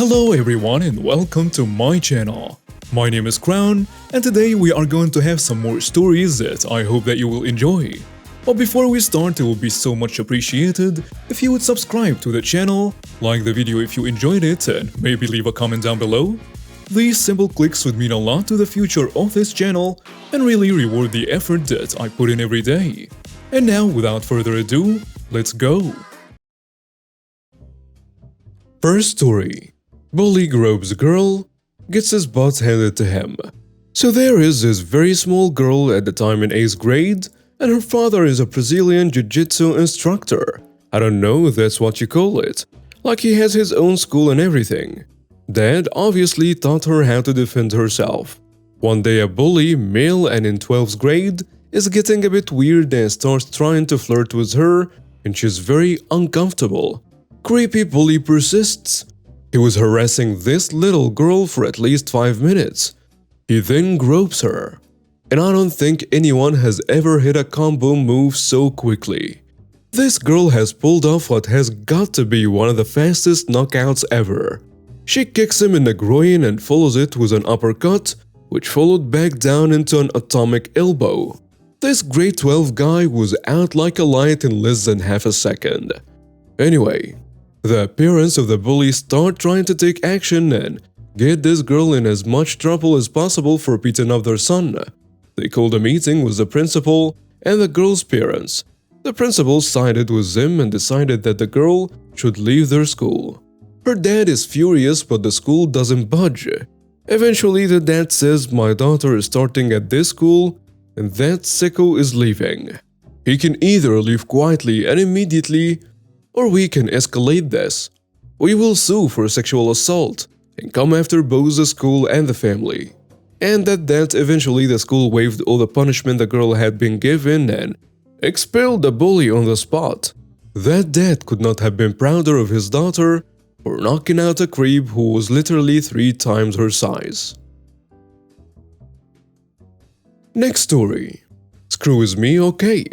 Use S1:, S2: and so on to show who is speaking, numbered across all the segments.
S1: Hello everyone and welcome to my channel. My name is Crown and today we are going to have some more stories that I hope that you will enjoy. But before we start, it will be so much appreciated if you would subscribe to the channel, like the video if you enjoyed it, and maybe leave a comment down below. These simple clicks would mean a lot to the future of this channel and really reward the effort that I put in every day. And now, without further ado, let's go! First story. Bully gropes girl, gets his butt handed to him. So there is this very small girl at the time in 8th grade, and her father is a Brazilian jiu-jitsu instructor. I don't know if that's what you call it. Like he has his own school and everything. Dad obviously taught her how to defend herself. One day a bully, male and in 12th grade, is getting a bit weird and starts trying to flirt with her, and she's very uncomfortable. Creepy bully persists. He was harassing this little girl for at least 5 minutes. He then gropes her. And I don't think anyone has ever hit a combo move so quickly. This girl has pulled off what has got to be one of the fastest knockouts ever. She kicks him in the groin and follows it with an uppercut, which followed back down into an atomic elbow. This grade 12 guy was out like a light in less than half a second. Anyway, the parents of the bully start trying to take action and get this girl in as much trouble as possible for beating up their son. They called a meeting with the principal and the girl's parents. The principal sided with them and decided that the girl should leave their school. Her dad is furious, but the school doesn't budge. Eventually, the dad says, "My daughter is starting at this school, and that sicko is leaving. He can either leave quietly and immediately, or we can escalate this. We will sue for sexual assault and come after both the school and the family." And at that, eventually the school waived all the punishment the girl had been given and expelled the bully on the spot. That dad could not have been prouder of his daughter for knocking out a creep who was literally 3 times her size. Next story. Screw is me, okay.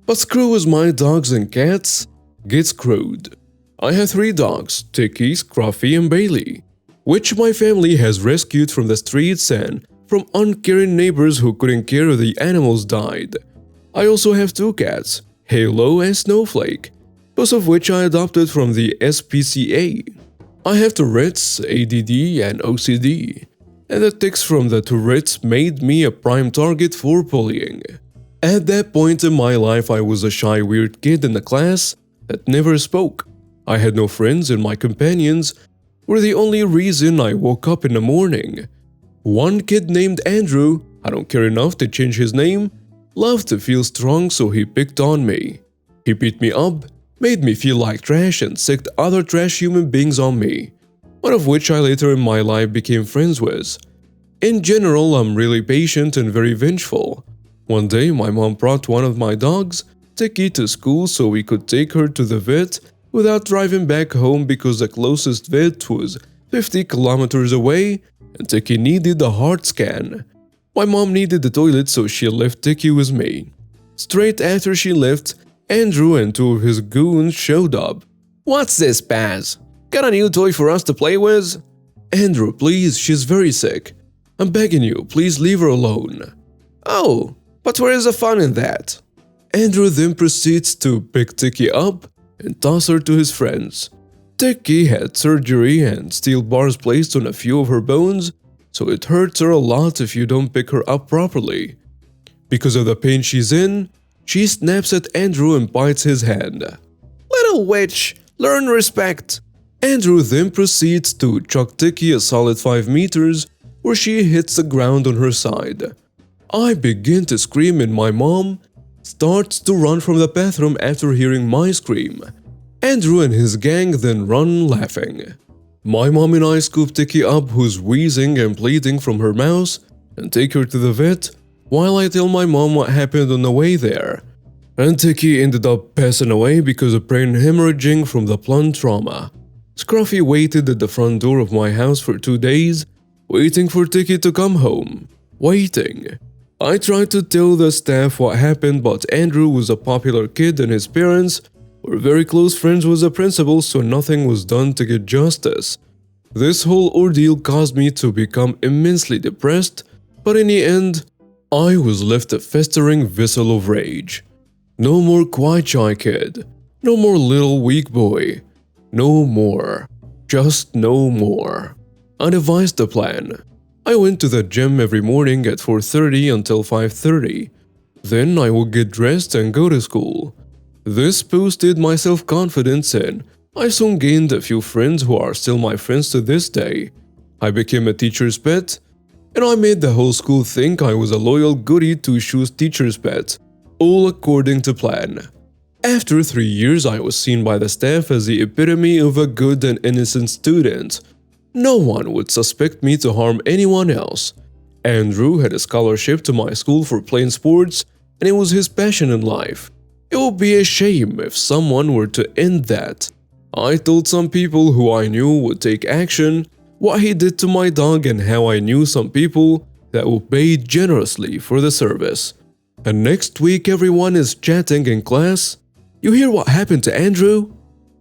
S1: But screw is my dogs and cats get screwed. I have 3 dogs, Tiki, Scruffy and Bailey, which my family has rescued from the streets and from uncaring neighbors who couldn't care if the animals died. I also have 2 cats, Halo and Snowflake, both of which I adopted from the SPCA. I have Tourette's, ADD and OCD, and the tics from the Tourette's made me a prime target for bullying. At that point in my life, I was a shy weird kid in the class that never spoke. I had no friends and my companions were the only reason I woke up in the morning. One kid named Andrew, I don't care enough to change his name, loved to feel strong, so he picked on me. He beat me up, made me feel like trash and sicked other trash human beings on me, one of which I later in my life became friends with. In general, I'm really patient and very vengeful. One day my mom brought one of my dogs, Tiki, to school so we could take her to the vet without driving back home because the closest vet was 50 kilometers away and Tiki needed a heart scan. My mom needed the toilet, so she left Tiki with me. Straight after she left, Andrew and 2 of his goons showed up. "What's this, Paz? Got a new toy for us to play with?" "Andrew, please, she's very sick. I'm begging you, please leave her alone." "Oh, but where is the fun in that?" Andrew then proceeds to pick Tiki up and toss her to his friends. Tiki had surgery and steel bars placed on a few of her bones, so it hurts her a lot if you don't pick her up properly. Because of the pain she's in, she snaps at Andrew and bites his hand. "Little witch, learn respect." Andrew then proceeds to chuck Tiki a solid 5 meters, where she hits the ground on her side. I begin to scream and my mom starts to run from the bathroom after hearing my scream. Andrew and his gang then run laughing. My mom and I scoop Tiki up, who's wheezing and bleeding from her mouth, and take her to the vet, while I tell my mom what happened on the way there. And Tiki ended up passing away because of brain hemorrhaging from the blunt trauma. Scruffy waited at the front door of my house for 2 days, waiting for Tiki to come home. Waiting. I tried to tell the staff what happened, but Andrew was a popular kid and his parents were very close friends with the principal, so nothing was done to get justice. This whole ordeal caused me to become immensely depressed, but in the end, I was left a festering vessel of rage. No more quiet shy kid. No more little weak boy. No more. Just no more. I devised a plan. I went to the gym every morning at 4:30 until 5:30. Then I would get dressed and go to school. This boosted my self-confidence and I soon gained a few friends who are still my friends to this day. I became a teacher's pet, and I made the whole school think I was a loyal goody two-shoes teacher's pet, all according to plan. After 3 years, I was seen by the staff as the epitome of a good and innocent student. No one would suspect me to harm anyone else. Andrew had a scholarship to my school for playing sports, and it was his passion in life. It would be a shame if someone were to end that. I told some people who I knew would take action what he did to my dog and how I knew some people that would pay generously for the service. And next week everyone is chatting in class. You hear what happened to Andrew?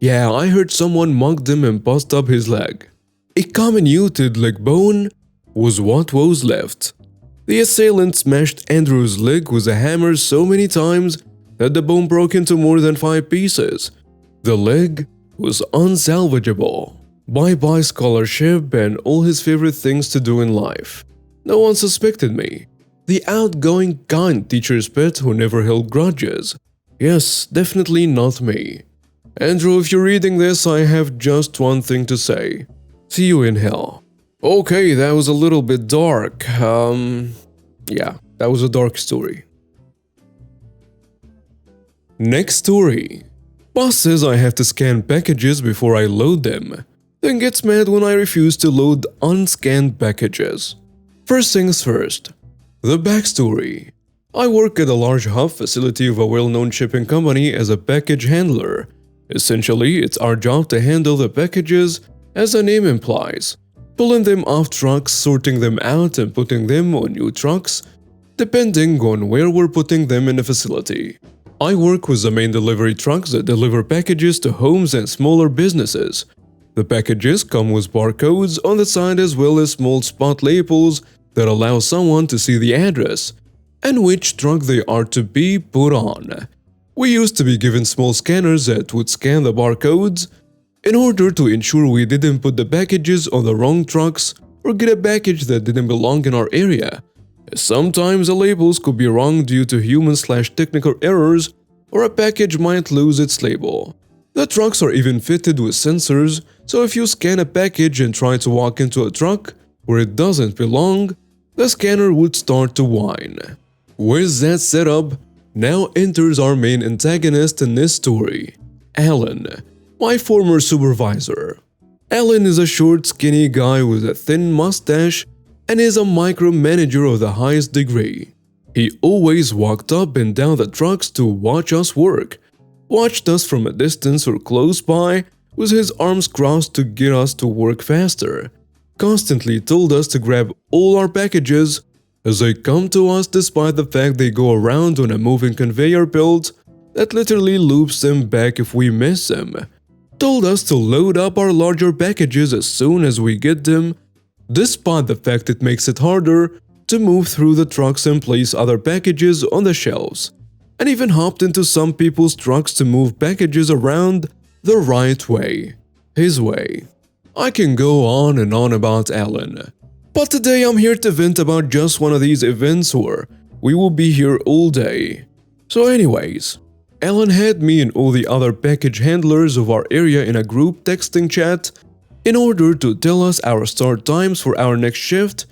S1: Yeah, I heard someone mugged him and busted up his leg. A comminuted leg bone was what was left. The assailant smashed Andrew's leg with a hammer so many times that the bone broke into more than 5 pieces. The leg was unsalvageable. Bye-bye scholarship and all his favorite things to do in life. No one suspected me. The outgoing, kind teacher's pet who never held grudges. Yes, definitely not me. Andrew, if you're reading this, I have just one thing to say. See you in hell. Okay, that was a little bit dark. Yeah, that was a dark story. Next story. Boss says I have to scan packages before I load them, then gets mad when I refuse to load unscanned packages. First things first. The backstory. I work at a large hub facility of a well-known shipping company as a package handler. Essentially, it's our job to handle the packages, as the name implies, pulling them off trucks, sorting them out, and putting them on new trucks, depending on where we're putting them in the facility. I work with the main delivery trucks that deliver packages to homes and smaller businesses. The packages come with barcodes on the side as well as small spot labels that allow someone to see the address and which truck they are to be put on. We used to be given small scanners that would scan the barcodes in order to ensure we didn't put the packages on the wrong trucks or get a package that didn't belong in our area. Sometimes the labels could be wrong due to human/technical errors, or a package might lose its label. The trucks are even fitted with sensors, so if you scan a package and try to walk into a truck where it doesn't belong, the scanner would start to whine. With that setup, now enters our main antagonist in this story, Alan, my former supervisor. Alan is a short, skinny guy with a thin mustache and is a micromanager of the highest degree. He always walked up and down the trucks to watch us work, watched us from a distance or close by with his arms crossed to get us to work faster, constantly told us to grab all our packages as they come to us despite the fact they go around on a moving conveyor belt that literally loops them back if we miss them, told us to load up our larger packages as soon as we get them, despite the fact it makes it harder to move through the trucks and place other packages on the shelves, and even hopped into some people's trucks to move packages around the right way, his way. I can go on and on about Alan, but today I'm here to vent about just one of these events or we will be here all day. So anyways, Alan had me and all the other package handlers of our area in a group texting chat in order to tell us our start times for our next shift,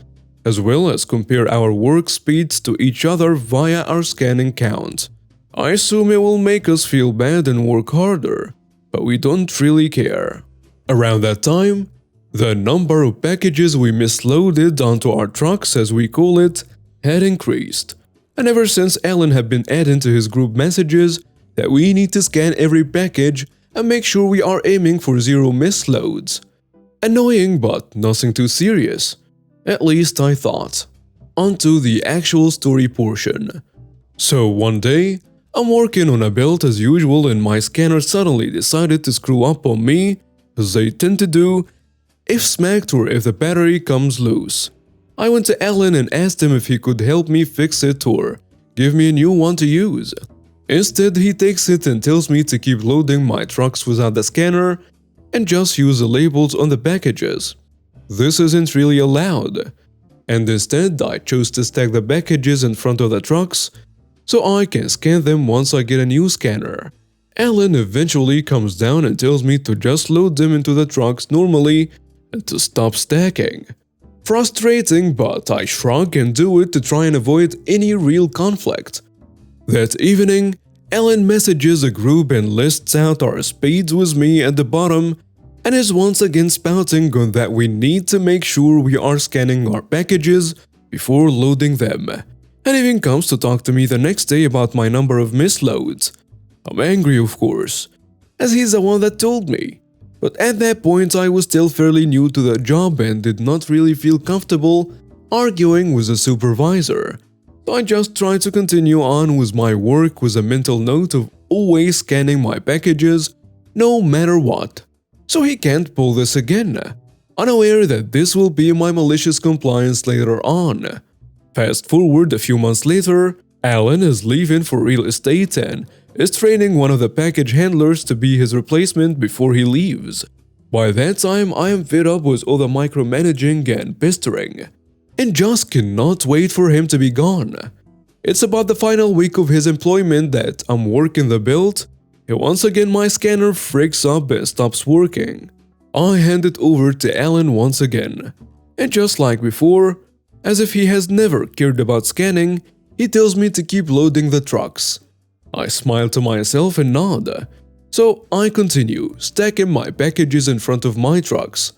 S1: as well as compare our work speeds to each other via our scanning count. I assume it will make us feel bad and work harder, but we don't really care. Around that time, the number of packages we misloaded onto our trucks, as we call it, had increased. And ever since Alan had been adding to his group messages that we need to scan every package and make sure we are aiming for 0 misloads. Annoying but nothing too serious. At least I thought. Onto the actual story portion. So one day, I'm working on a belt as usual and my scanner suddenly decided to screw up on me, as they tend to do. if smacked or if the battery comes loose. I went to Alan and asked him if he could help me fix it or give me a new one to use. Instead, he takes it and tells me to keep loading my trucks without the scanner and just use the labels on the packages. This isn't really allowed, and instead I chose to stack the packages in front of the trucks so I can scan them once I get a new scanner. Alan eventually comes down and tells me to just load them into the trucks normally and to stop stacking. Frustrating, but I shrug and do it to try and avoid any real conflict. That evening, Alan messages a group and lists out our speeds with me at the bottom and is once again spouting on that we need to make sure we are scanning our packages before loading them, and even comes to talk to me the next day about my number of misloads. I'm angry, of course, as he's the one that told me. But at that point I was still fairly new to the job and did not really feel comfortable arguing with the supervisor. So I just tried to continue on with my work with a mental note of always scanning my packages no matter what. So he can't pull this again, unaware that this will be my malicious compliance later on. Fast forward a few months later, Alan is leaving for real estate and is training one of the package handlers to be his replacement before he leaves. By that time, I am fed up with all the micromanaging and pestering, and just cannot wait for him to be gone. It's about the final week of his employment that I'm working the build, and once again my scanner freaks up and stops working. I hand it over to Alan once again, and just like before, as if he has never cared about scanning, he tells me to keep loading the trucks. I smile to myself and nod, so I continue stacking my packages in front of my trucks,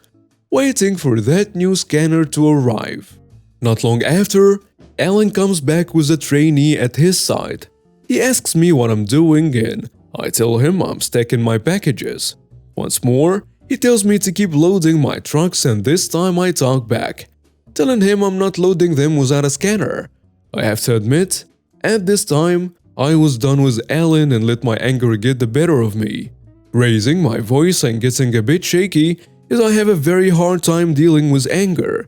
S1: waiting for that new scanner to arrive. Not long after, Alan comes back with a trainee at his side. He asks me what I'm doing and I tell him I'm stacking my packages. Once more, he tells me to keep loading my trucks and this time I talk back, telling him I'm not loading them without a scanner. I have to admit, at this time, I was done with Alan and let my anger get the better of me. Raising my voice and getting a bit shaky as I have a very hard time dealing with anger,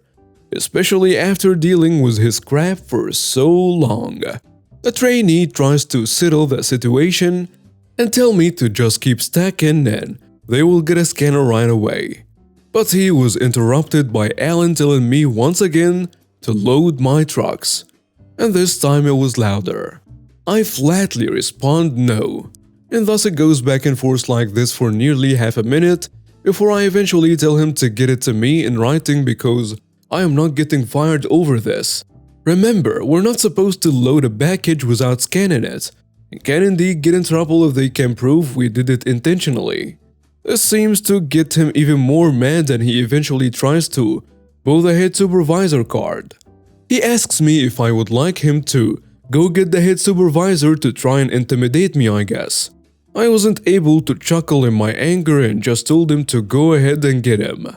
S1: especially after dealing with his crap for so long. The trainee tries to settle the situation and tell me to just keep stacking and they will get a scanner right away. But he was interrupted by Alan telling me once again to load my trucks, and this time it was louder. I flatly respond no, and thus it goes back and forth like this for nearly half a minute before I eventually tell him to get it to me in writing because I am not getting fired over this. Remember, we're not supposed to load a package without scanning it, and can indeed get in trouble if they can prove we did it intentionally. This seems to get him even more mad and he eventually tries to pull the head supervisor card. He asks me if I would like him to go get the head supervisor to try and intimidate me, I guess. I wasn't able to chuckle in my anger and just told him to go ahead and get him.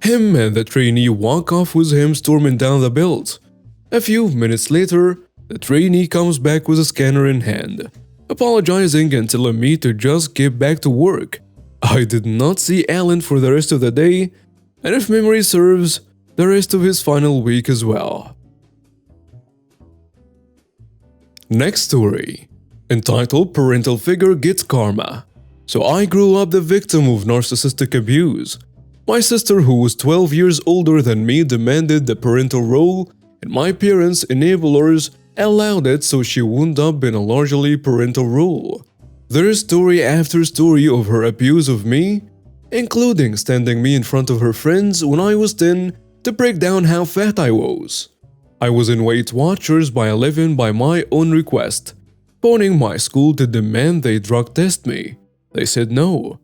S1: Him and the trainee walk off with him storming down the build. A few minutes later, the trainee comes back with a scanner in hand, apologizing and telling me to just get back to work. I did not see Alan for the rest of the day, and if memory serves, the rest of his final week as well. Next story, entitled Parental Figure Gets Karma. So I grew up the victim of narcissistic abuse. My sister, who was 12 years older than me, demanded the parental role, and my parents, enablers, allowed it so she wound up in a largely parental role. There is story after story of her abuse of me, including standing me in front of her friends when I was 10 to break down how fat I was. I was in Weight Watchers by 11 by my own request, phoning my school to demand they drug test me. They said no.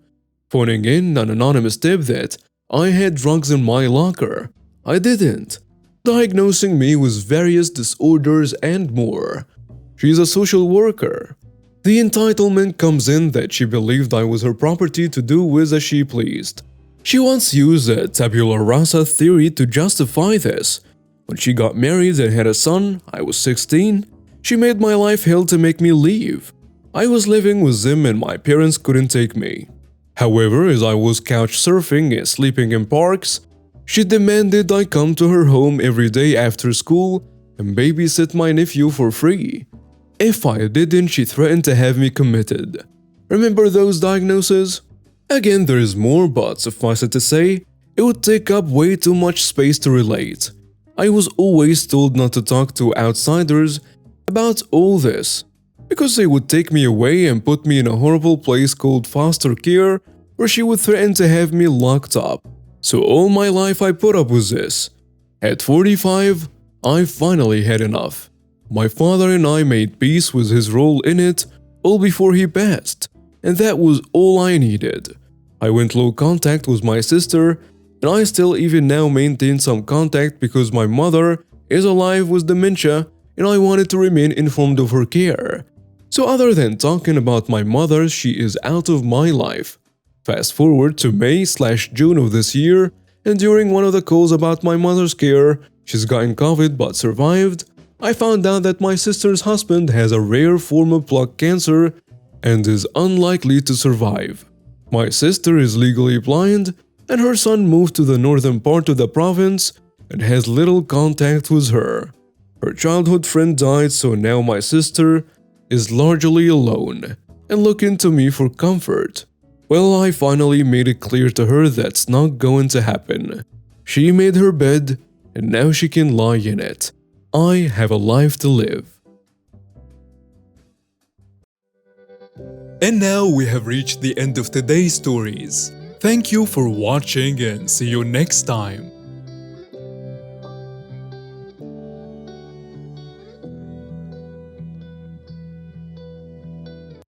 S1: Phoning in an anonymous tip that I had drugs in my locker. I didn't. Diagnosing me with various disorders and more. She's a social worker. The entitlement comes in that she believed I was her property to do with as she pleased. She once used a tabula rasa theory to justify this. When she got married and had a son, I was 16, she made my life hell to make me leave. I was living with them and my parents couldn't take me. However, as I was couch surfing and sleeping in parks, She demanded I come to her home every day after school and babysit my nephew for free. If I didn't, she threatened to have me committed. Remember those diagnoses? Again, there is more, but suffice it to say, it would take up way too much space to relate. I was always told not to talk to outsiders about all this, because they would take me away and put me in a horrible place called foster care, where she would threaten to have me locked up. So all my life I put up with this. At 45, I finally had enough. My father and I made peace with his role in it all before he passed, and that was all I needed. I went low contact with my sister, and I still even now maintain some contact because my mother is alive with dementia and I wanted to remain informed of her care. So other than talking about my mother, she is out of my life. Fast forward to May/June of this year, and during one of the calls about my mother's care, she's gotten COVID but survived, I found out that my sister's husband has a rare form of blood cancer and is unlikely to survive. My sister is legally blind, and her son moved to the northern part of the province and has little contact with her. Her childhood friend died, so now my sister is largely alone and looking to me for comfort. Well, I finally made it clear to her that's not going to happen. She made her bed, and now she can lie in it. I have a life to live. And now we have reached the end of today's stories. Thank you for watching and see you next time.